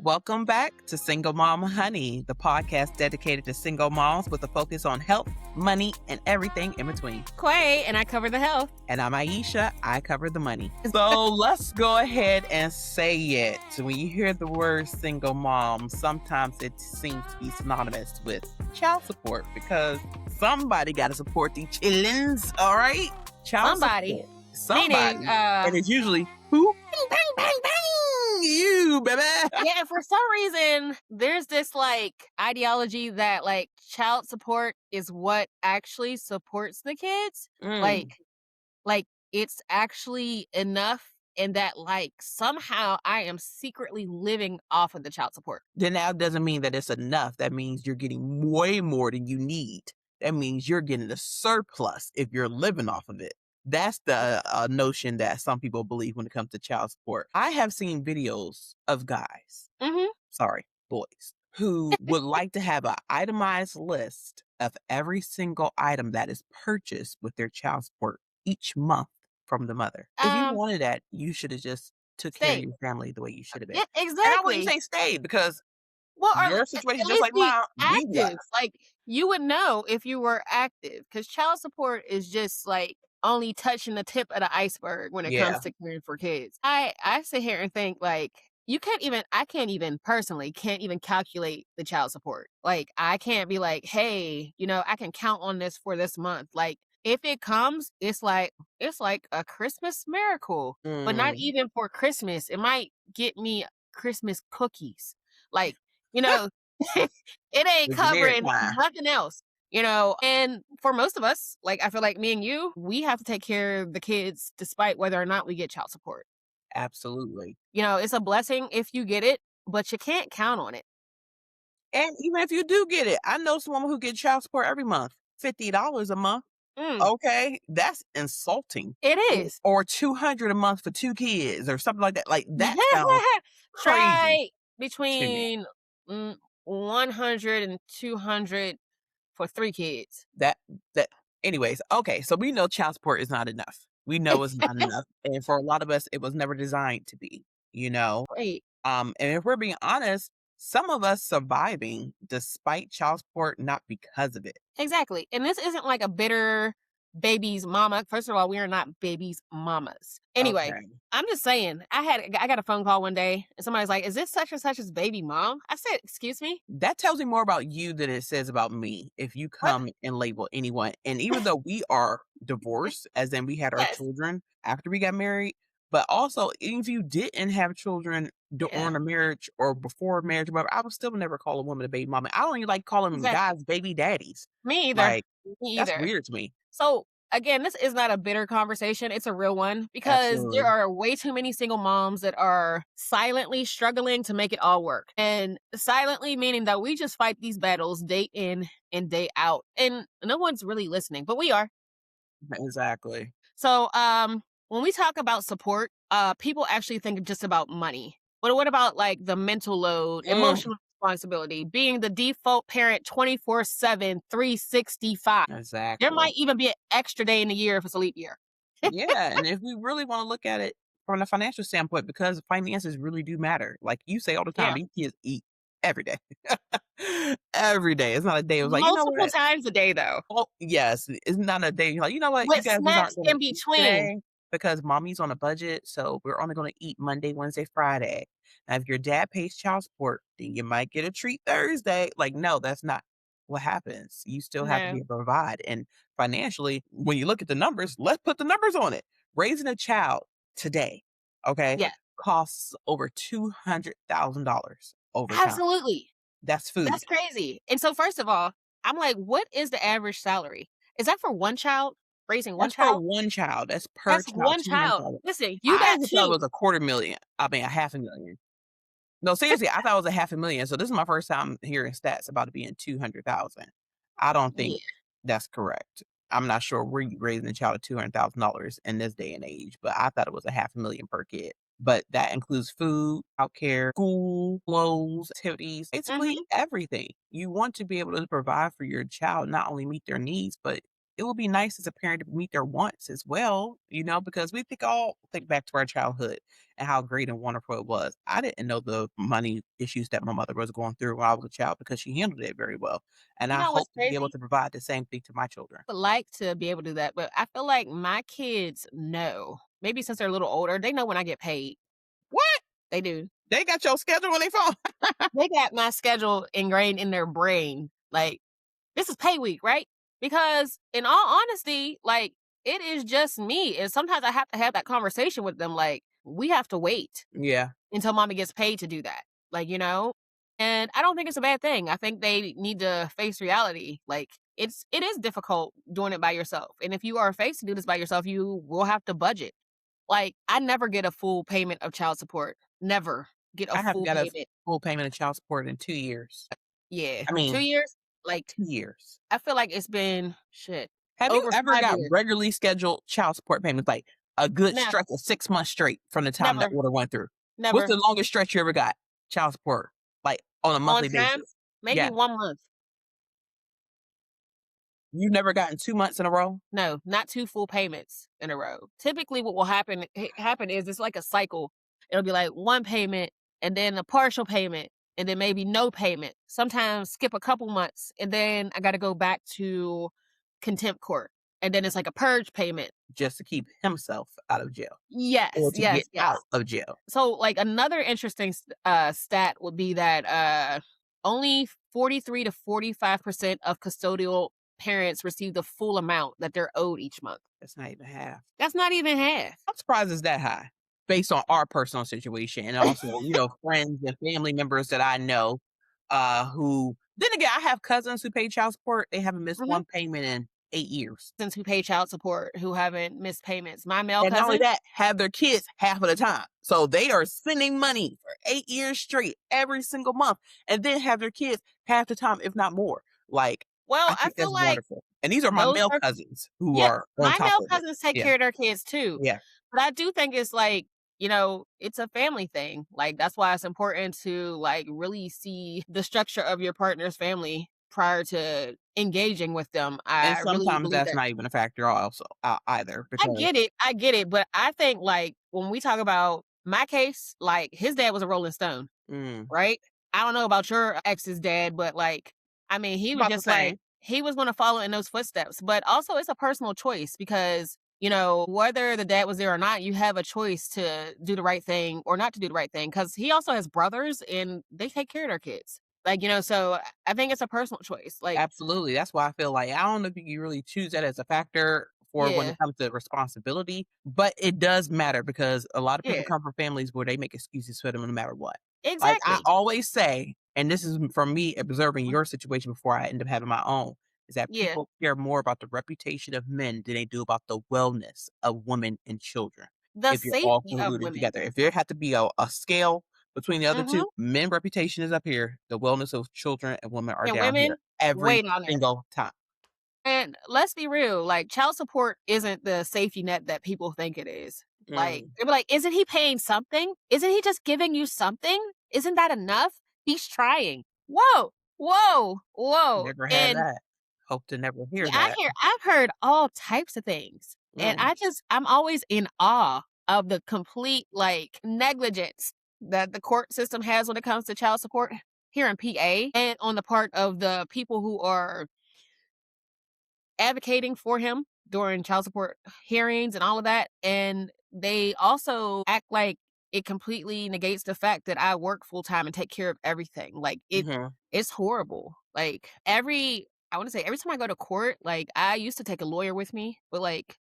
Welcome back to Single Mom Honey, the podcast dedicated to single moms with a focus on health, money, and everything in between. Quay, and I cover the health. And I'm Aisha, I cover the money. So let's go ahead and say it. When you hear the word single mom, sometimes it seems to be synonymous with child support because somebody got to support these chillins, all right? Somebody. Somebody. Meaning, and it's usually who? Bang, bang, bang, bang. You, baby. Yeah, and for some reason, there's this ideology that child support is what actually supports the kids. Like it's actually enough, and that somehow I am secretly living off of the child support. Then that doesn't mean that it's enough. That means you're getting way more than you need. That means you're getting a surplus if you're living off of it. That's the notion that some people believe when it comes to child support. I have seen videos of guys, boys, who would like to have an itemized list of every single item that is purchased with their child support each month from the mother. If you wanted that, you should have just took care of your family the way you should have been. Yeah, exactly. And I wouldn't say stay because your situation just like mine. Active. You would know if you were active because child support is just only touching the tip of the iceberg when it comes to caring for kids. I sit here and think I can't even personally calculate the child support. I can't be hey, I can count on this for this month. If it comes, it's like a Christmas miracle, but not even for Christmas. It might get me Christmas cookies. It ain't covering nothing else. And for most of us, I feel like me and you, we have to take care of the kids despite whether or not we get child support. Absolutely. It's a blessing if you get it, but you can't count on it. And even if you do get it, I know someone who gets child support every month, $50 a month. Okay, that's insulting. It is. Or $200 a month for 2 kids or something like that. That sounds Try crazy. between 100 and 200 for 3 kids. Anyways, okay, so we know child support is not enough. We know it's not enough. And for a lot of us, it was never designed to be, Right. And if we're being honest, some of us surviving despite child support, not because of it. Exactly. And this isn't like a bitter baby's mama. First of all, we are not baby's mamas. Anyway, Okay. I'm just saying, I got a phone call one day and somebody's like, is this such and such's baby mom? I said, excuse me? That tells me more about you than it says about me if you come and label anyone. And even though we are divorced, as in we had our children after we got married, but also even if you didn't have children during a marriage or before marriage, but I would still never call a woman a baby mama. I don't even like calling guys baby daddies. Me either. That's weird to me. So again, this is not a bitter conversation. It's a real one because there are way too many single moms that are silently struggling to make it all work. And silently meaning that we just fight these battles day in and day out. And no one's really listening, but we are. Exactly. So when we talk about support, people actually think just about money. But what about the mental load, emotional responsibility, being the default parent 24/7, 365? Exactly. There might even be an extra day in the year if it's a leap year. Yeah, and if we really want to look at it from a financial standpoint, because finances really do matter. Like you say all the time, these kids eat every day. Every day. It's not a day. It was multiple times a day, though. Oh, yes, it's not a day. You're like, you know what? With you guys snacks aren't in between. because mommy's on a budget, so we're only going to eat Monday, Wednesday, Friday. Now, if your dad pays child support, then you might get a treat Thursday. No, that's not what happens. You still have to be able to provide. And financially, when you look at the numbers, let's put the numbers on it. Raising a child today, costs over $200,000 over time. Absolutely. That's food. That's crazy. And so first of all, I'm like, what is the average salary? Is that for one child? Raising one child? For one child. That's per child. One child. Listen, you got 2. I thought it was $250,000. I mean, $500,000. No, seriously, I thought it was $500,000. So this is my first time hearing stats about it being 200,000. I don't think that's correct. I'm not sure where you raising a child at $200,000 in this day and age, but I thought it was $500,000 per kid. But that includes food, healthcare, school, clothes, activities, basically everything. You want to be able to provide for your child, not only meet their needs, but it would be nice as a parent to meet their wants as well, because we think back to our childhood and how great and wonderful it was. I didn't know the money issues that my mother was going through when I was a child because she handled it very well. And You I know what's hope to be able crazy? to provide the same thing to my children. Would like to be able to do that, but I feel like my kids know. Maybe since they're a little older, they know when I get paid. What? They do. They got your schedule on their phone. They got my schedule ingrained in their brain. Like, this is pay week, right? Because in all honesty, like, it is just me. And sometimes I have to have that conversation with them. Like, we have to wait Yeah. until mommy gets paid to do that. Like, and I don't think it's a bad thing. I think they need to face reality. Like, it is difficult doing it by yourself. And if you are faced to do this by yourself, you will have to budget. Like, I never get a full payment of child support. Never get a I haven't full got a payment. full payment of child support in 2 years. Yeah. I 2 mean, years? Like, 2 years. I feel like it's been shit. Have you Over ever 5 got years. regularly scheduled child support payments, like a good Never. stretch of 6 months straight from the time the Never. order went through? What's Never. the longest stretch you ever got child support, like on a On monthly time? basis? Maybe Yeah. 1 month. You've never gotten 2 months in a row? No, not 2 full payments in a row. Typically, what will happen is it's like a cycle. It'll be like 1 payment and then a partial payment and then maybe no payment. Sometimes skip a couple months and then I gotta go back to contempt court. And then it's like a purge payment. Just to keep himself out of jail Yes, or to yes, get yes. out of jail. So, like, another interesting stat would be that only 43 to 45% of custodial parents receive the full amount that they're owed each month. That's not even half. That's not even half. I'm surprised it's that high based on our personal situation and also, friends and family members that I know, who then again, I have cousins who pay child support. They haven't missed Mhm. one payment in 8 years. Since who pay child support who haven't missed payments. My male And not only cousin, that, have their kids half of the time. So they are spending money for 8 years straight every single month and then have their kids half the time, if not more. Like, I well, I think feel that's like wonderful. And these are my those male are cousins who yeah, are on my top male of it. cousins take Yeah. care of their kids too. Yeah. But I do think it's like, it's a family thing. Like, that's why it's important to, like, really see the structure of your partner's family prior to engaging with them. And I really sometimes believe that's that. not even a factor also either because I get it, but I think, like, when we talk about my case, like, his dad was a Rolling Stone, mm, right? I don't know about your ex's dad, but, like, I mean, he was about the just like same. he was gonna follow in those footsteps, but also it's a personal choice because, whether the dad was there or not, you have a choice to do the right thing or not to do the right thing. Because he also has brothers and they take care of their kids. Like, so I think it's a personal choice. Like, Absolutely. That's why I feel like I don't know if you can really choose that as a factor for when yeah, it comes to responsibility, but it does matter because a lot of people yeah, come from families where they make excuses for them no matter what. Like I exactly. always say, and this is from me observing your situation before I end up having my own, is that Yeah. people care more about the reputation of men than they do about the wellness of women and children. The If you're all safety of colluded women. together, if there had to be a scale between the other Mhm. two, men reputation is up here, the wellness of children and women are And down here women, every way down there. single time. And let's be real, like, child support isn't the safety net that people think it is. Like, Mm, they'll be like, "Isn't he paying something? Isn't he just giving you something? Isn't that enough? He's trying." Whoa, whoa, whoa. never had And that. Hope to never hear yeah, that. I've heard all types of things. And Mm, I'm always in awe of the complete, like, negligence that the court system has when it comes to child support here in PA and on the part of the people who are advocating for him during child support hearings and all of that. And they also act like it completely negates the fact that I work full time and take care of everything. Like, mhm. it's horrible. Like, I want to say every time I go to court, like, I used to take a lawyer with me, but, like,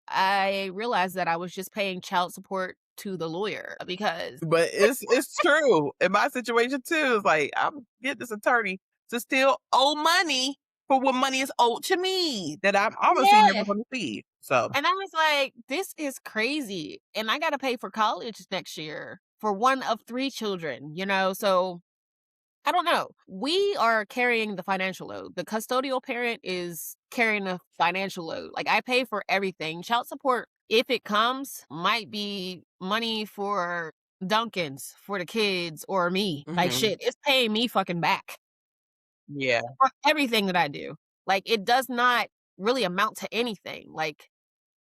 I realized that I was just paying child support to the lawyer because But it's true. In my situation too, it's like I'm getting this attorney to still owe money for what money is owed to me that I'm obviously never yeah. gonna see. So And I was like, this is crazy. And I got to pay for college next year for one of 3 children, So I don't know. We are carrying the financial load. The custodial parent is carrying the financial load. Like, I pay for everything. Child support, if it comes, might be money for Dunkin's for the kids or me. Like, mhm. shit, it's paying me fucking back Yeah. for everything that I do. Like, it does not really amount to anything. Like,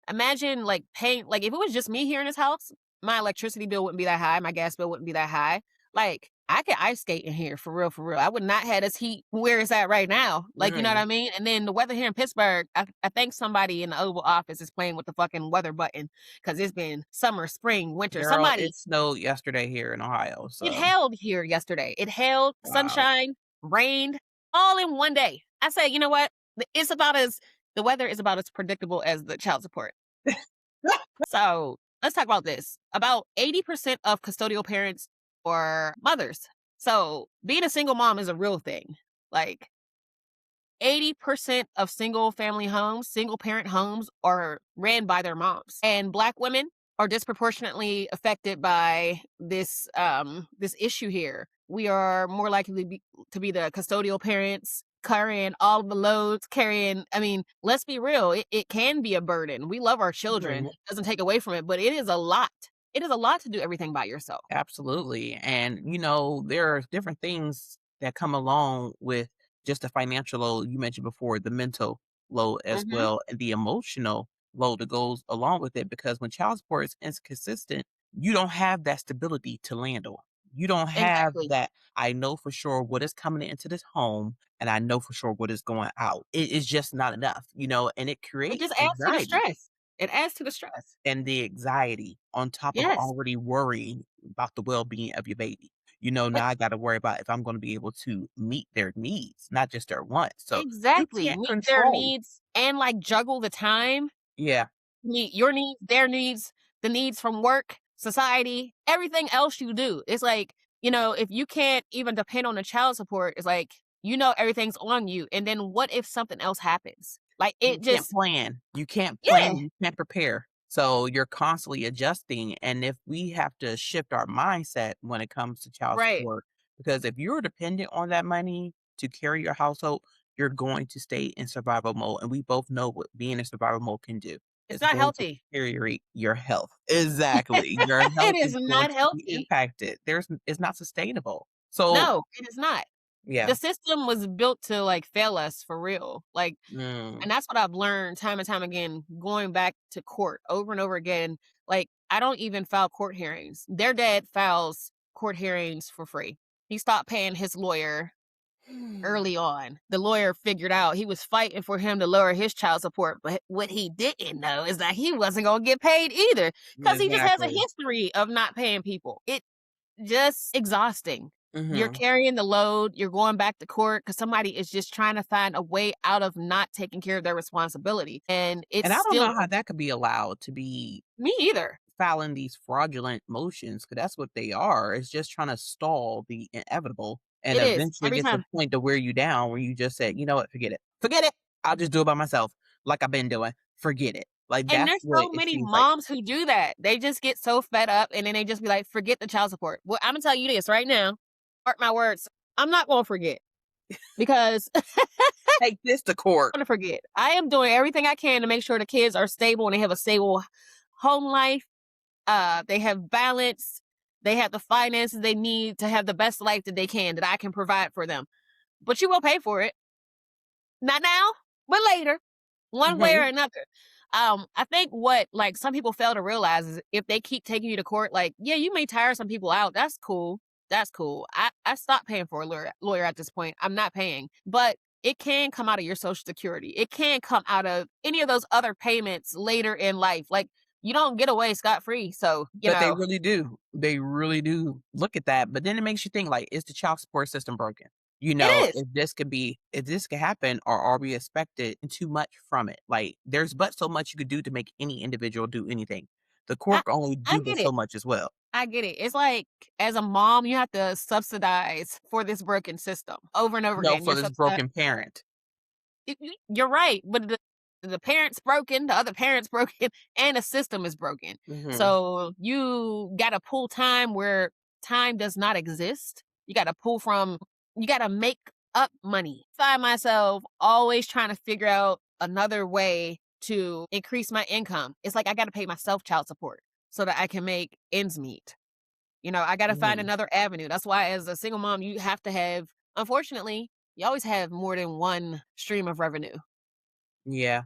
imagine like paying, like if it was just me here in this house, my electricity bill wouldn't be that high, my gas bill wouldn't be that high. Like, I could ice skate in here for real, for real. I would not have this heat where it's at right now. Like, you know what I Mm. mean? And then the weather here in Pittsburgh, I think somebody in the Oval Office is playing with the fucking weather button because it's been summer, spring, winter. Girl, Somebody, it snowed yesterday here in Ohio, it so hailed here yesterday. It hailed, wow. sunshine, rained, all in one day. I say, you know what? It's about as the weather is about as predictable as the child support. So let's talk about this. About 80% of custodial parents are mothers. So being a single mom is a real thing. Like, 80% of single family homes, single parent homes are ran by their moms. And Black women are disproportionately affected by this issue here. We are more likely to be the custodial parents, carrying all of the loads, I mean, let's be real, it can be a burden. We love our children. Mhm. It doesn't take away from it, but it is a lot. It is a lot to do everything by yourself. Absolutely. And, there are different things that come along with just the financial load. You mentioned before the mental load as Hmm. well, and the emotional load that goes along with it. Because when child support is inconsistent, you don't have that stability to landle. You don't have Exactly. that. I know for sure what is coming into this home, and I know for sure what is going out. It is just not enough, and it It creates just adds to the anxiety stress. It adds to the stress. and the anxiety on top of Yes. already worrying about the well-being of your baby. Now I gotta worry about if I'm gonna be able to meet their needs, not just their wants. So you Exactly. can't Meet their control. needs and, like, juggle the time. Yeah. Meet your needs, their needs, the needs from work, society, everything else you do. It's like, if you can't even depend on the child support, it's like, everything's on you. And then what if something else happens? Like, You it can't just, plan. You can't yeah, plan, you can't prepare. So you're constantly adjusting, and if we have to shift our mindset when it comes to child right. support, because if you're dependent on that money to carry your household, you're going to stay in survival mode, and we both know what being in survival mode can do. It's It's not going to healthy. deteriorate your health. Exactly. Your It health is is going not to be healthy. impacted. It's not sustainable. So, No, it is not. yeah. The system was built to, like, fail us for real. Like, Mm, and that's what I've learned time and time again, going back to court over and over again. Like, I don't even file court hearings. Their dad files court hearings for free. He stopped paying his lawyer early on. The lawyer figured out he was fighting for him to lower his child support, but what he didn't know is that he wasn't going to get paid either because he just has a exactly. history of not paying people. It just exhausting. You're Mhm. carrying the load, you're going back to court because somebody is just trying to find a way out of not taking care of their responsibility. And it's And I don't know still how that could be allowed to be me either. filing these fraudulent motions, because that's what they are. It's just trying to stall the inevitable and It is eventually every get to the time. point to wear you down where you just said, "You know what? Forget it. Forget it. I'll just do it by myself like I've been doing. Forget it." Like, And that's there's what so it many seems like. moms who do that. They just get so fed up and then they just be like, forget the child support. Well, I'm gonna tell you this right now. Mark my words. I'm not gonna forget because I'm Take this to court. gonna forget. I am doing everything I can to make sure the kids are stable and they have a stable home life. They have balance. They have the finances they need to have the best life that they can, that I can provide for them. But you will pay for it. Not now, but later, one way or Mhm. another. I think what, like, some people fail to realize is if they keep taking you to court, like, yeah, you may tire some people out. That's cool. That's cool. I stopped paying for a lawyer at this point. I'm not paying, but it can come out of your social security. It can come out of any of those other payments later in life. Like, you don't get away scot free. So, But they really do. They really do look at that, but then it makes you think, like, is the child support system broken? it is. If this could happen, or are we expected too much from it? Like, there's but so much you could do to make any individual do anything. The I, court can only I do but get so it. much as well. I get it. It's like, as a mom, you have to subsidize for this broken system over and over No, again. for You're this subsidizing. broken parent. You're right, but the parent's broken, the other parent's broken, and the system is broken. Mhm. So you got to pull time where time does not exist. You got to pull from. You got to make up money. Find myself always trying to figure out another way to increase my income. It's like I got to pay myself child support so that I can make ends meet. I got to find Mhm. another avenue. That's why, as a single mom, you have to have, unfortunately, you always have more than one stream of revenue. Yeah.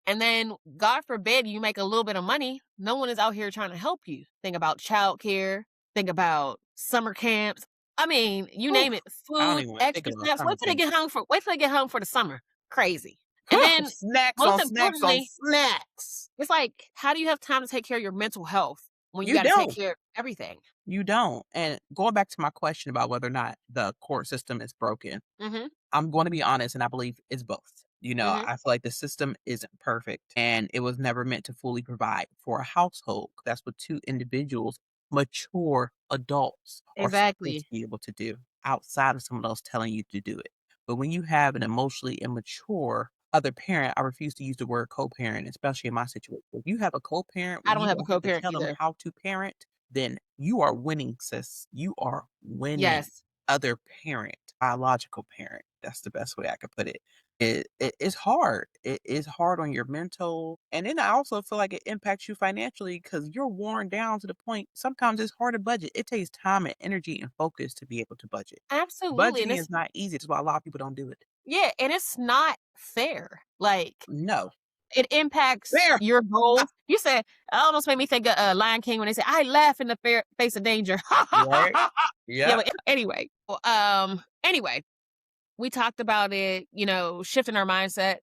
And then, God forbid, you make a little bit of money. No one is out here trying to help you. Think about childcare. Think about summer camps. I mean, you Oof, name it. I don't Food, even wanna think extra about snacks. summer camp. Wait till they get home for the summer. Crazy. And then, Snacks most on snacks on importantly, snacks. it's like, how do you have time to take care of your mental health when you You got to take don't. care of everything? You don't. And going back to my question about whether or not the court system is broken, Mhm. I'm gonna be honest, and I believe it's both. Mhm. I feel like the system isn't perfect, and it was never meant to fully provide for a household. That's what 2 individuals, mature adults, are supposed Exactly. to be able to do outside of someone else telling you to do it. But when you have an emotionally immature other parent, I refuse to use the word co-parent, especially in my situation. If you have a co-parent I where don't you have a don't have to co-parent tell them either. how to parent, then you are winning, sis. You are winning. Yes. Other parent, biological parent. That's the best way I could put it. It's hard. It is hard on your mental, and then I also feel like it impacts you financially because you're worn down to the point sometimes it's hard to budget. It takes time and energy and focus to be able to budget. Absolutely. And Budgeting it's is not easy. That's why a lot of people don't do it. yeah, and it's not fair. Like, No. it impacts There. your goals. You said it almost made me think of, Lion King when they said, "I laugh in the face of danger." Right? Yeah, Yep. but anyway, we talked about it, shifting our mindset.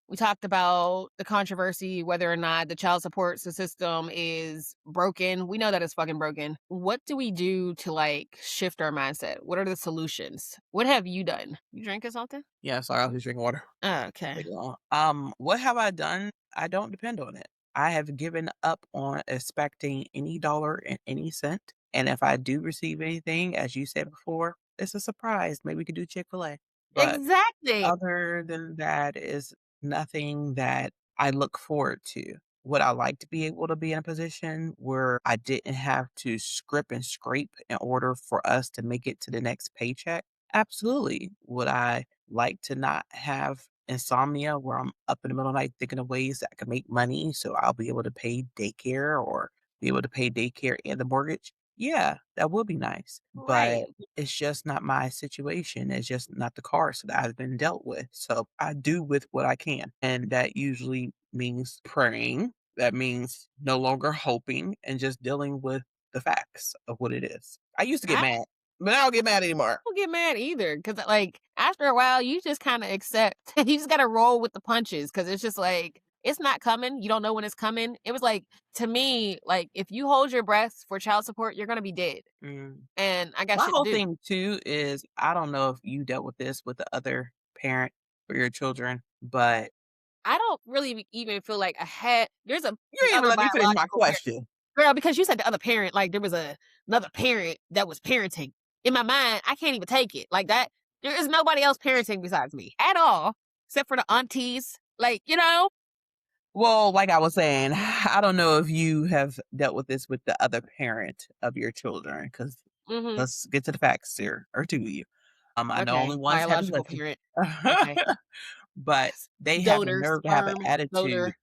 We talked about the controversy, whether or not the child support system is broken. We know that it's fucking broken. What do we do to, like, shift our mindset? What are the solutions? What have you done? You drinking something? Yeah, sorry, I was just drinking water. Oh, okay. Take it long. What have I done? I don't depend on it. I have given up on expecting any dollar and any cent. And if I do receive anything, as you said before, it's a surprise. Maybe we could do Chick-fil-A. But Exactly. other than that is nothing that I look forward to. Would I like to be able to be in a position where I didn't have to script and scrape in order for us to make it to the next paycheck? Absolutely. Would I like to not have insomnia where I'm up in the middle of the night thinking of ways that I can make money so I'll be able to pay daycare or be able to pay daycare and the mortgage? Yeah, that would be nice. But Right. it's just not my situation. It's just not the cards that I've been dealt with. So I do with what I can. And that usually means praying. That means no longer hoping and just dealing with the facts of what it is. I used to get I mad, but I don't get mad anymore. don't get mad either because, like, after a while, you just kinda accept. You just gotta roll with the punches because it's just like, it's not coming. You don't know when it's coming. It was like, to me, like, if you hold your breath for child support, you're gonna be dead, Mm. and I got My shit to whole do. thing too is I don't know if you dealt with this with the other parent for your children, but I don't really even feel like I had there's you the ain't even other let me finish my biological parent. question. Girl, because you said the other parent, like, there was another parent that was parenting. In my mind, I can't even take it. Like that, there is nobody else parenting besides me at all, except for the aunties. Like, Well, like I was saying, I don't know if you have dealt with this with the other parent of your children, because Mhm. let's get to the facts here, or two of you. I know only Okay, one's haven't biological listened, parent. Okay. but they have the Donor, nerve to have an sperm attitude. donor.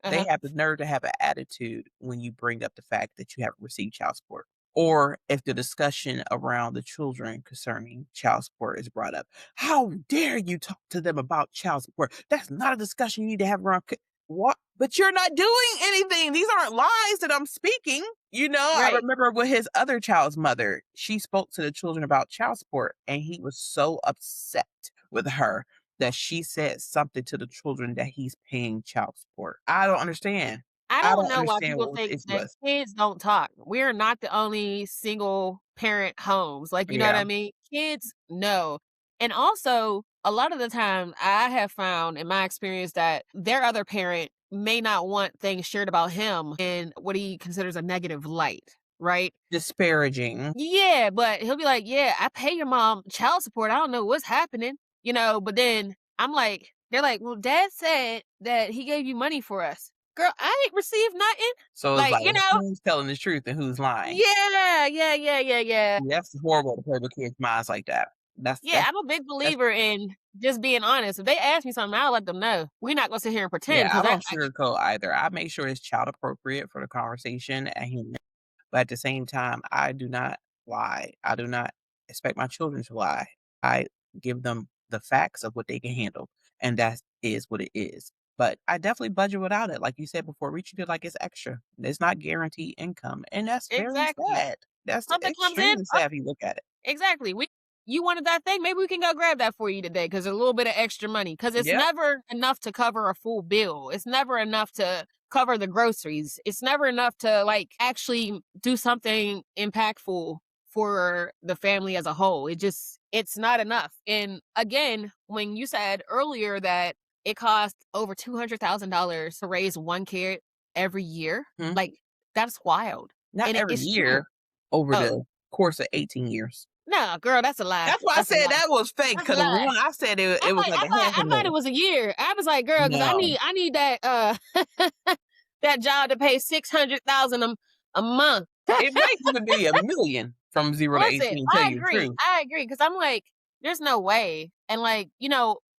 They Uh-huh. have the nerve to have an attitude when you bring up the fact that you haven't received child support, or if the discussion around the children concerning child support is brought up. How dare you talk to them about child support? That's not a discussion you need to have around. What? But you're not doing anything. These aren't lies that I'm speaking. I Right. remember with his other child's mother, she spoke to the children about child support, and he was so upset with her that she said something to the children that he's paying child support. I don't understand. I I don't don't know why understand people what the think issue that was. kids don't talk. We're not the only single parent homes. Like, you know what Yeah. I mean? Kids know. And also, a lot of the time, I have found in my experience that their other parent may not want things shared about him in what he considers a negative light, right? Disparaging. Yeah, but he'll be like, "Yeah, I pay your mom child support. I don't know what's happening." But then I'm like, they're like, "Well, dad said that he gave you money for us." Girl, I ain't received nothing. So it's Like, like, who's telling the truth and who's lying? yeah, yeah, yeah, yeah, yeah. Yeah, that's horrible to play with kids' minds like that. That's Yeah, that's I'm a big that's believer in just being honest. If they ask me something, I'll let them know. We're not gonna sit here and pretend yeah, I because don't sugarcoat either. I make sure it's child appropriate for the conversation and but at the same time, I do not lie. I do not expect my children to lie. I give them the facts of what they can handle, and that's is what it is. But I definitely budget without it. Like you said before, we treat it like it's extra. It's not guaranteed income. And that's very Exactly. sad. That's Something comes in, extremely sad if you look at it. exactly. You wanted that thing, maybe we can go grab that for you today because a little bit of extra money. Because it's Yep. never enough to cover a full bill. It's never enough to cover the groceries. It's never enough to like actually do something impactful for the family as a whole. It's not enough. And again, when you said earlier that it costs over $200,000 to raise one kid every year, Mhm. like that's wild. Not And every it's true. year, over Oh, the course of 18 years. no, girl, that's a lie. That's why I That's a said lie. that was fake. That's a Because the lie. one I said it was like a half a I thought it million. was a year. I was like, girl, because No. I need that that job to pay 600,000 a month. It might even be a million from 0 to Listen, 18, tell you the truth. I agree, because I'm like, there's no way. And like,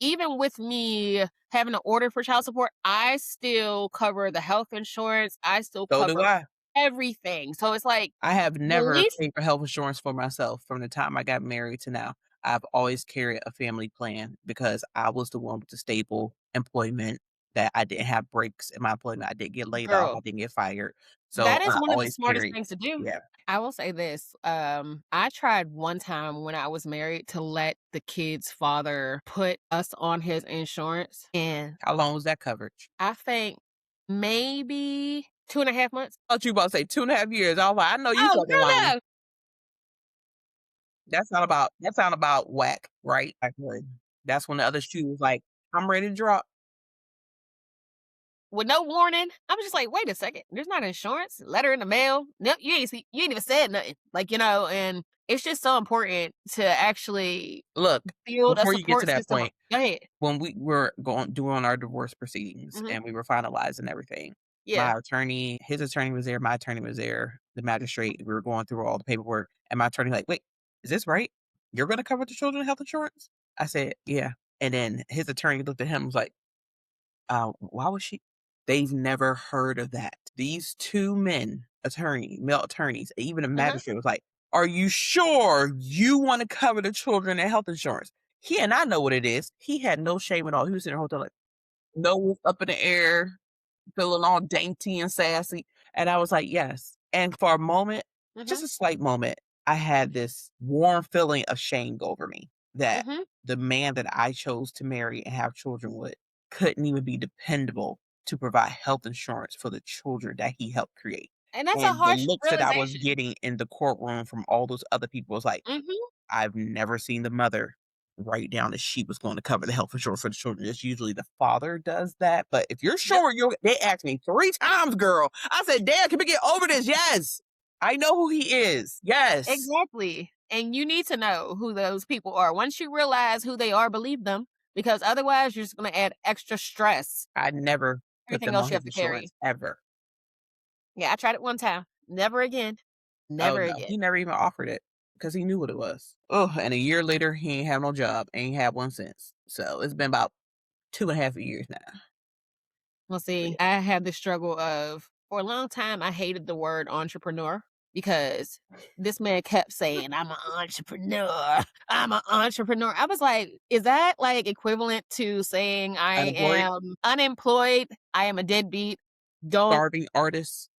even with me having to order for child support, I still cover the health insurance. I still So do cover I. everything. So it's like I have the never least, paid for health insurance for myself from the time I got married to now. I've always carried a family plan because I was the one with the stable employment that I didn't have breaks in my employment. I didn't get laid off. I girl, didn't get fired. So that is I one of the always smartest carried. things to do. Yeah. I will say this. I tried one time when I was married to let the kid's father put us on his insurance. And How long was that coverage? I think maybe 2.5 months. I thought you about to say 2.5 years. I was like, I know you Oh, fucking girl, lying. no. That sound about whack, right? Like, that's when the other shoe was like, I'm ready to drop. With no warning. I was just like, wait a second. There's not insurance. Letter in the mail. Nope, you ain't even said nothing. Like, and it's just so important to actually Look, build a before you get to support that system. point, Go ahead. when we were doing our divorce proceedings Hmm. and we were finalizing everything, Yeah. my attorney, his attorney was there, my attorney was there, the magistrate, we were going through all the paperwork, and my attorney like, "Wait, is this right? You're gonna cover the children health insurance?" I said, "Yeah." And then his attorney looked at him and was like, why was she? They've never heard of that. These two male attorneys, even a Uh-huh. magistrate was like, are you sure you want to cover the children and health insurance? He and I know what it is. He had no shame at all. He was in the hotel like, nose up in the air, feeling all dainty and sassy. And I was like, yes. And for a moment, Hmm. just a slight moment, I had this warm feeling of shame go over me that Hmm. the man that I chose to marry and have children with couldn't even be dependable to provide health insurance for the children that he helped create. And that's a And the harsh looks that I was realization. getting in the courtroom from all those other people was like, Hmm. I've never seen the mother write down that she was going to cover the health insurance for the children. It's usually the father does that. But if you're Yep. sure they asked me 3 times, girl. I said, Dad, can we get over this? Yes. I know who he is. Yes. Exactly. And you need to know who those people are. Once you realize who they are, believe them, because otherwise you're just going to add extra stress. I never put Everything them else on you his have to insurance carry. ever. Yeah, I tried it one time. Never again. Oh Never no, again. he never even offered it because he knew what it was. Oh, and a year later, he ain't have no job. Ain't had one since. So it's been about 2.5 years now. Well, see, Yeah. I had the struggle of, for a long time, I hated the word entrepreneur because this man kept saying, I'm an entrepreneur. I'm an entrepreneur. I was like, is that like equivalent to saying I Unemployed, am unemployed? I am a deadbeat. Don't starving artist.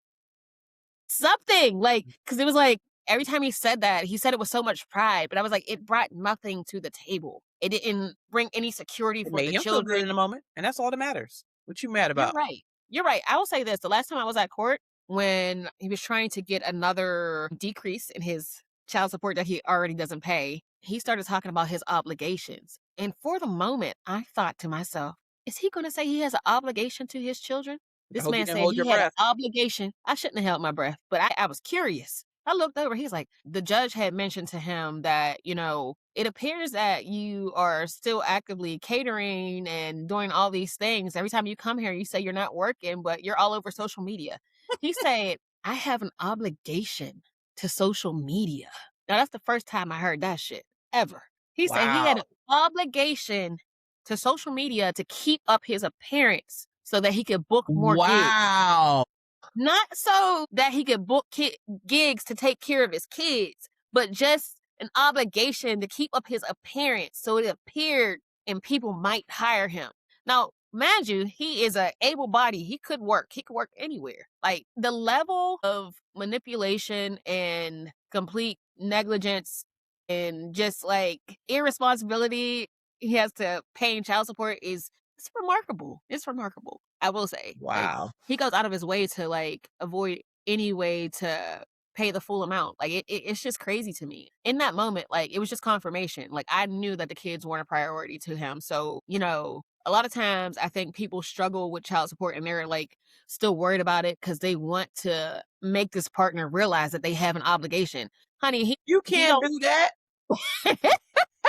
something like, because it was like every time he said that, he said it with so much pride, but I was like, it brought nothing to the table. It didn't bring any security It for made the him feel good children. in the moment, and that's all that matters. What you mad You're about? right. You're right. I will say this. The last time I was at court, when he was trying to get another decrease in his child support that he already doesn't pay, he started talking about his obligations. And for the moment, I thought to myself, is he going to say he has an obligation to his children? I This hope you man didn't said hold your he had an breath. obligation. I shouldn't have held my breath, but I was curious. I looked over. He's like, the judge had mentioned to him that, it appears that you are still actively catering and doing all these things. Every time you come here, you say you're not working, but you're all over social media. He said, I have an obligation to social media. Now, that's the first time I heard that shit ever. He said he had Wow. an obligation to social media to keep up his appearance so that he could book more gigs. Wow. Not so that he could book gigs to take care of his kids, but just an obligation to keep up his appearance so it appeared and people might hire him. Now, mind you, he is a able body. He could work. He could work anywhere. Like the level of manipulation and complete negligence and just like irresponsibility he has to paying child support is it's remarkable. It's remarkable. I will say. Like Wow. he goes out of his way to like avoid any way to pay the full amount. Like it's just crazy to me. In that moment, like it was just confirmation. Like I knew that the kids weren't a priority to him. So, a lot of times I think people struggle with child support and they're like still worried about it because they want to make this partner realize that they have an obligation. Honey, You he can't don't do that.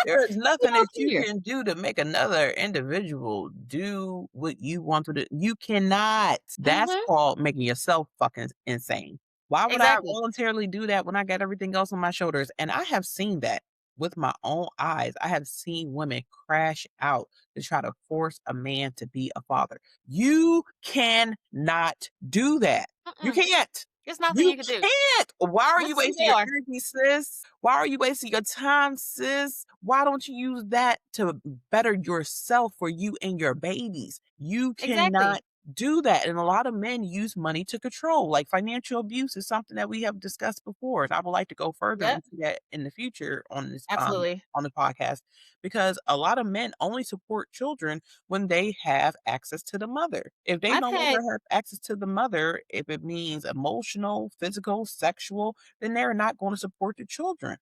There is he nothing that don't you care. can do to make another individual do what you want to do. You cannot. That's Mhm. called making yourself fucking insane. Why would I Exactly. voluntarily do that when I got everything else on my shoulders? And I have seen that with my own eyes. I have seen women crash out to try to force a man to be a father. You cannot do that. You Mm-mm. can't. There's nothing You you can do. can't. Why are This you is who wasting they your are. energy, sis? Why are you wasting your time, sis? Why don't you use that to better yourself for you and your babies? You Exactly. cannot do that. And a lot of men use money to control. Like financial abuse is something that we have discussed before. And I would like to go further Yep. into that in the future on this Absolutely. on the podcast because a lot of men only support children when they have access to the mother. If they I've no had longer have access to the mother, if it means emotional, physical, sexual, then they're not going to support the children.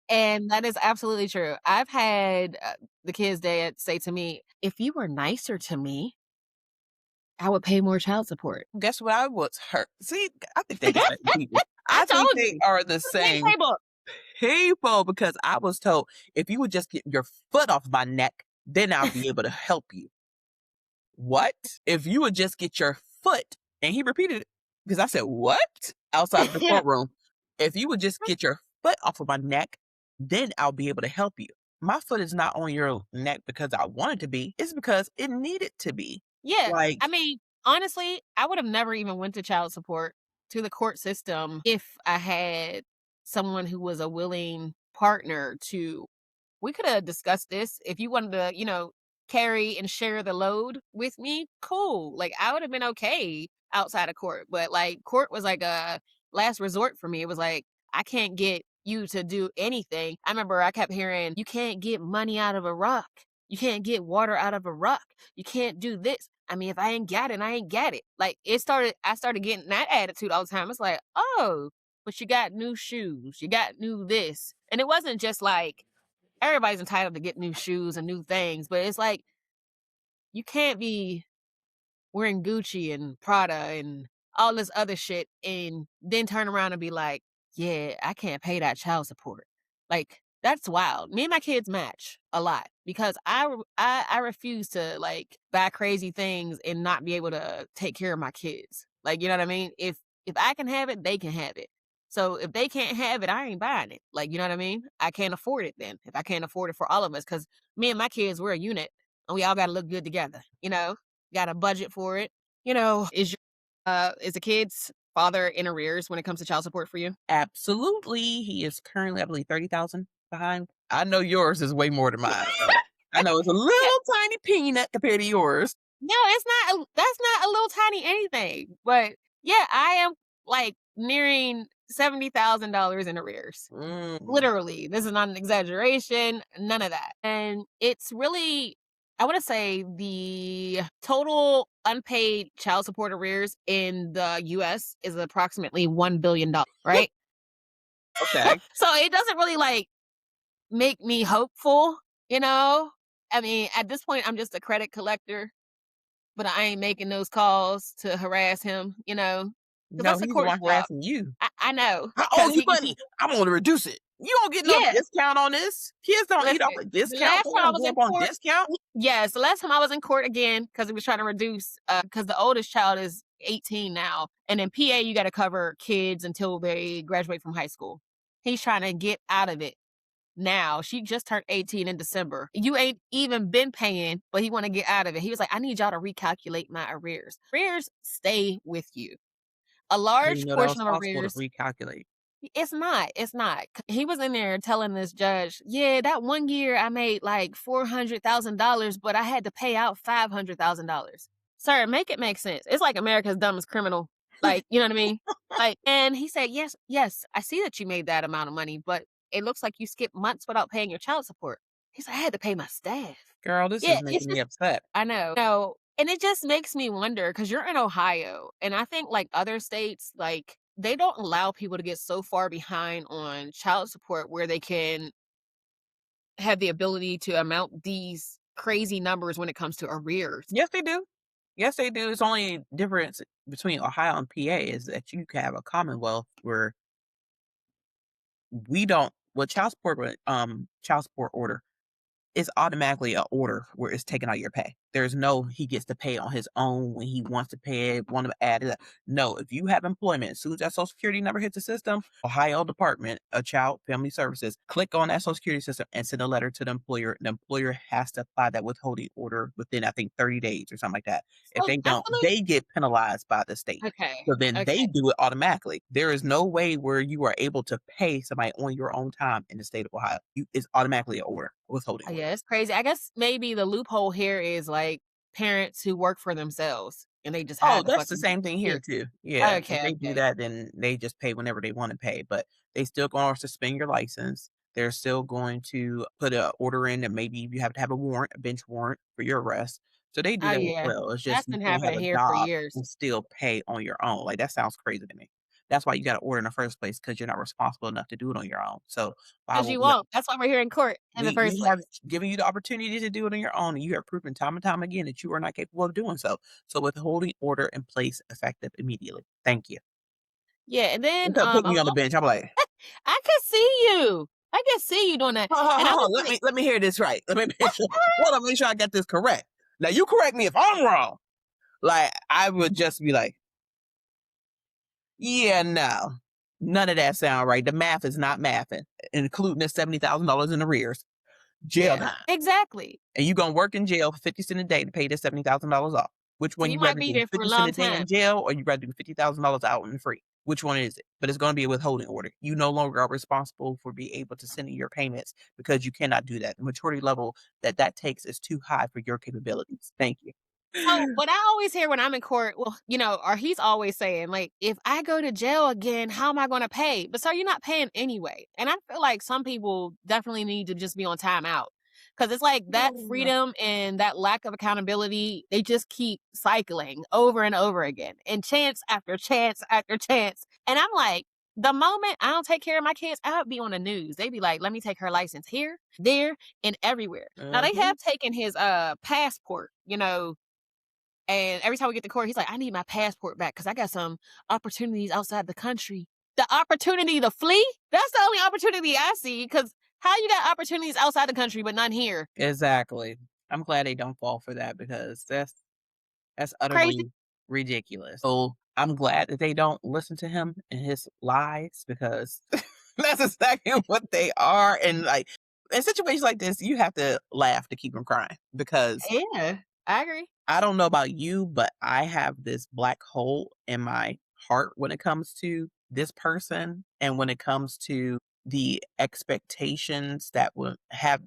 and that is absolutely true. I've had, the kids' dad say to me, "If you were nicer to me, I would pay more child support." Guess what I was hurt. See, I think they're the same people. I I think told they you. are the The same same playbook. people because I was told if you would just get your foot off my neck, then I'll be able to help you. What? If you would just get your foot, and he repeated it because I said, what? Outside of the courtroom. If you would just get your foot off of my neck, then I'll be able to help you. My foot is not on your neck because I want it to be. It's because it needed to be. Yeah. I Like, mean, honestly, I would have never even went to child support to the court system if I had someone who was a willing partner to we could have discussed this. If you wanted to, carry and share the load with me, cool. Like I would have been okay outside of court. But like court was like a last resort for me. It was like, I can't get you to do anything. I remember I kept hearing, you can't get money out of a rock. You can't get water out of a rock. You can't do this. I mean, if I ain't got it, I ain't got it. Like I started getting that attitude all the time. It's like, oh, but you got new shoes. You got new this. And it wasn't just like, everybody's entitled to get new shoes and new things, but it's like you can't be wearing Gucci and Prada and all this other shit and then turn around and be like, "Yeah, I can't pay that child support." Like that's wild. Me and my kids match a lot because I refuse to like buy crazy things and not be able to take care of my kids. Like, you know what I mean? If I can have it, they can have it. So if they can't have it, I ain't buying it. Like, you know what I mean? I can't afford it then. If I can't afford it for all of us, because me and my kids, we're a unit and we all got to look good together, got a budget for it. Is the kid's father in arrears when it comes to child support for you? absolutely. He is currently, I believe, 30,000 behind. I know yours is way more than mine. So I know it's a Yeah. little tiny peanut compared to yours. No, it's not. That's not a little tiny anything. But yeah, I am like nearing $70,000 in arrears. Mm. Literally, this is not an exaggeration. None of that, and it's really. I want to say the total unpaid child support arrears in the U.S. is approximately $1 billion, right? Okay. So it doesn't really like make me hopeful, you know? I mean, at this point, I'm just a credit collector, but I ain't making those calls to harass him, because No, that's a he's the court one job. harassing you. I know, I owe because you money. I'm gonna reduce it. You don't get no yeah. discount on this. Kids don't eat off Listen, a the discount. last They time I don't was go in up on court, discount. yes, the last time I was in court again because he was trying to reduce, because the oldest child is 18 now, and in PA you got to cover kids until they graduate from high school. He's trying to get out of it now. She just turned 18 in December. You ain't even been paying, but he want to get out of it. He was like, I need y'all to recalculate my arrears. Arrears stay with you. A I didn't large know that portion was of possible to arrears. recalculate. It's not, it's not. He was in there telling this judge, "Yeah, that one year I made like $400,000, but I had to pay out $500,000." Sir, make it make sense. It's like America's Dumbest Criminal. Like, you know what I mean? Like, and he said, "Yes, yes, I see that you made that amount of money, but it looks like you skipped months without paying your child support." He said, "I had to pay my staff." Girl, this Yeah, is it's making me just upset. I know. No, and it just makes me wonder because you're in Ohio, and I think like other states, like they don't allow people to get so far behind on child support where they can have the ability to amount these crazy numbers when it comes to arrears. Yes, they do. Yes, they do. It's only difference between Ohio and PA is that you can have a commonwealth where we don't well, child support order it's automatically a order where it's taken out of your pay. There's no he gets to pay on his own when he wants to pay it, want to add it. No, if you have employment, as soon as that social security number hits the system, Ohio Department of Child Family Services, click on that social security system and send a letter to the employer. The employer has to apply that withholding order within, I think, 30 days or something like that. If So they I don't, feel like they get penalized by the state. okay, So then okay. they do it automatically. There is no way where you are able to pay somebody on your own time in the state of Ohio. It's automatically an order, withholding order. Yeah, it's crazy. I guess maybe the loophole here is like parents who work for themselves and they just Oh, had to that's the fucking same thing yeah. here too. Yeah, if Okay, they do okay. that, then they just pay whenever they wanna pay, but they still gonna suspend your license. They're still going to put a order in that maybe you have to have a warrant, a bench warrant for your arrest. So they do Oh that as yeah. well. It's That's just you been can't have happening a here for job years. and still pay on your own. Like, that sounds crazy to me. That's why you gotta order in the first place because 'cause you're not responsible enough to do it on your own. So, why 'Cause would you we won't. That's why we're here in court in the first we have place. given you the opportunity to do it on your own, and you have proven time and time again that you are not capable of doing so. So withholding order in place effective immediately. Thank you. Yeah, and They then, kept putting me on the bench. I'm like, I could see you. I could see you doing that, "Hold, hold, and I hold, was hold, let like, me hear this right. Let me make sure hold on, make sure I get this correct. Now you correct me if I'm wrong." Like, I would just be like, "Yeah, no. None of that sound right. The math is not mathing, including the $70,000 in arrears. Jail yeah, time. exactly. And you gonna work in jail for 50 cents a day to pay this $70,000 off. Which So one you you might rather be do? there for a 50 cents long a day in time. jail or you rather do $50,000 out and free? Which one is it? But it's gonna be a withholding order. You no longer are responsible for being able to send in your payments because you cannot do that. The maturity level that takes is too high for your capabilities. Thank you. So, what I always hear when I'm in court, well, or he's always saying, like, if I go to jail again, how am I going to pay? But sir, you're not paying anyway. And I feel like some people definitely need to just be on timeout because it's like that freedom and that lack of accountability, they just keep cycling over and over again, and chance after chance after chance. And I'm like, the moment I don't take care of my kids, I'll be on the news. They be like, let me take her license here, there, and everywhere. Now they Mhm. have taken his passport, and every time we get to court, he's like, "I need my passport back because I got some opportunities outside the country." The opportunity to flee? That's the only opportunity I see. Because how you got opportunities outside the country but none here? Exactly. I'm glad they don't fall for that because that's Crazy. utterly ridiculous. So, I'm glad that they don't listen to him and his lies because that's exactly what they are, and, like, in situations like this, you have to laugh to keep from crying because Yeah, I agree. I don't know about you, but I have this black hole in my heart when it comes to this person and when it comes to the expectations that would have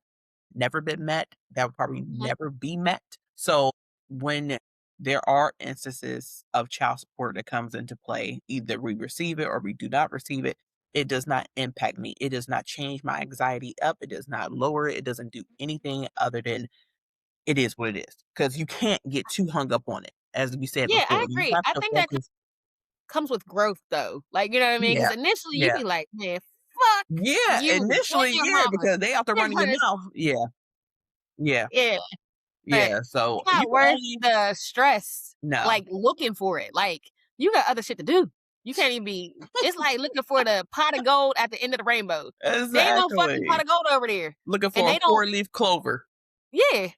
never been met, that would probably Mhm. never be met. So when there are instances of child support that comes into play, either we receive it or we do not receive it, it does not impact me. It does not change my anxiety up. It does not lower it. It doesn't do anything other than it is what it is. Because you can't get too hung up on it. As we said Yeah, I before, you agree. have I to think that focus. comes with growth, though. Like, you know what I mean? Yeah. Because initially you Yeah. be like, "Man, fuck Yeah. you and Initially, your yeah, mama." because they out there running your mouth. Yeah. Yeah. Yeah. But Yeah. So it's you not can worth only the stress, no. like, looking for it. Like, you got other shit to do. You can't even be it's like looking for the pot of gold at the end of the rainbow. There ain't no fucking pot Exactly. of gold over there. Looking And for a they don't four-leaf clover. yeah.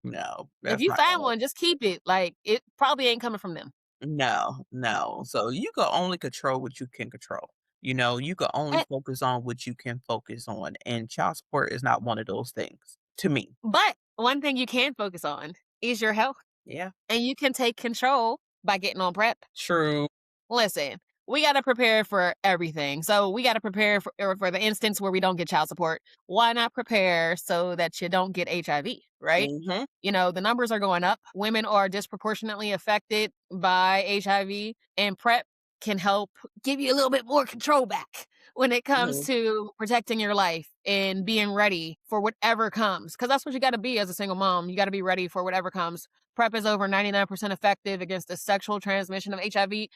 No, If that's you not find gonna work. one, just keep it. Like, it probably ain't coming from them. No, no. So you can only control what you can control. You can only And focus on what you can focus on, and child support is not one of those things to me. but one thing you can focus on is your health, Yeah. and you can take control by getting on PrEP. True. Listen, we got to prepare for everything. So we got to prepare for the instance where we don't get child support. Why not prepare so that you don't get HIV, right? Mm-hmm. You know, the numbers are going up. Women are disproportionately affected by HIV, and PrEP can help give you a little bit more control back when it comes to protecting your life and being ready for whatever comes. Because that's what you got to be as a single mom. You got to be ready for whatever comes. PrEP is over 99% effective against the sexual transmission of HIV.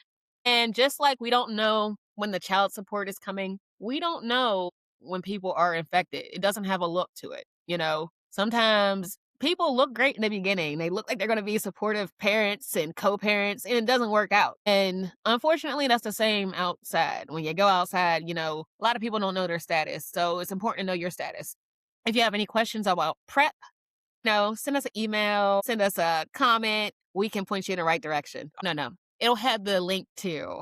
And just like we don't know when the child support is coming, we don't know when people are infected. It doesn't have a look to it. You know, sometimes people look great in the beginning. They look like they're going to be supportive parents and co-parents, and it doesn't work out. And unfortunately, that's the same outside. When you go outside, you know, a lot of people don't know their status. So it's important to know your status. If you have any questions about PrEP, send us an email, send us a comment. We can point you in the right direction. No. It'll have the link to,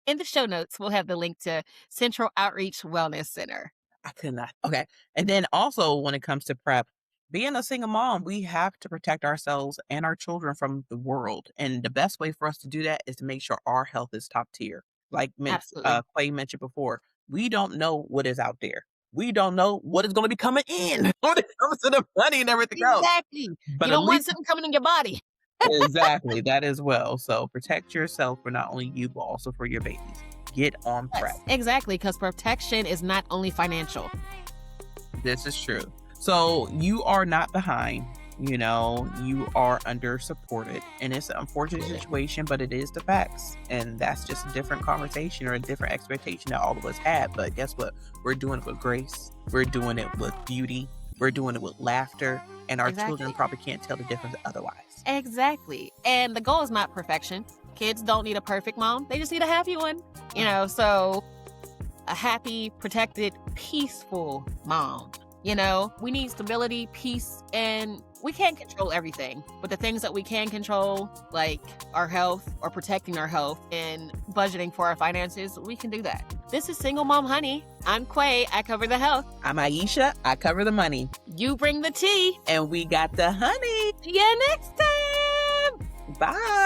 in the show notes, we'll have the link to Central Outreach Wellness Center. I could not. Okay. And then also when it comes to PrEP, being a single mom, we have to protect ourselves and our children from the world. And the best way for us to do that is to make sure our health is top tier. Like Quay mentioned before, we don't know what is out there. We don't know what is going to be coming in when it comes to the money and everything else. Exactly. But you don't want something coming in your body. Exactly. That as well. So protect yourself for not only you, but also for your babies. Get on PrEP. Yes, exactly. Because protection is not only financial. This is true. So you are not behind. You know, you are under supported, and it's an unfortunate situation, but it is the facts. And that's just a different conversation or a different expectation that all of us had. But guess what? We're doing it with grace. We're doing it with beauty. We're doing it with laughter. And our children probably can't tell the difference otherwise. Exactly. And the goal is not perfection. Kids don't need a perfect mom. They just need a happy one. You know, so a happy, protected, peaceful mom. You know, we need stability, peace, and we can't control everything. But the things that we can control, like our health or protecting our health and budgeting for our finances, we can do that. This is Single Mom Honey. I'm Quay. I cover the health. I'm Aisha. I cover the money. You bring the tea. And we got the honey. See you next time. Bye.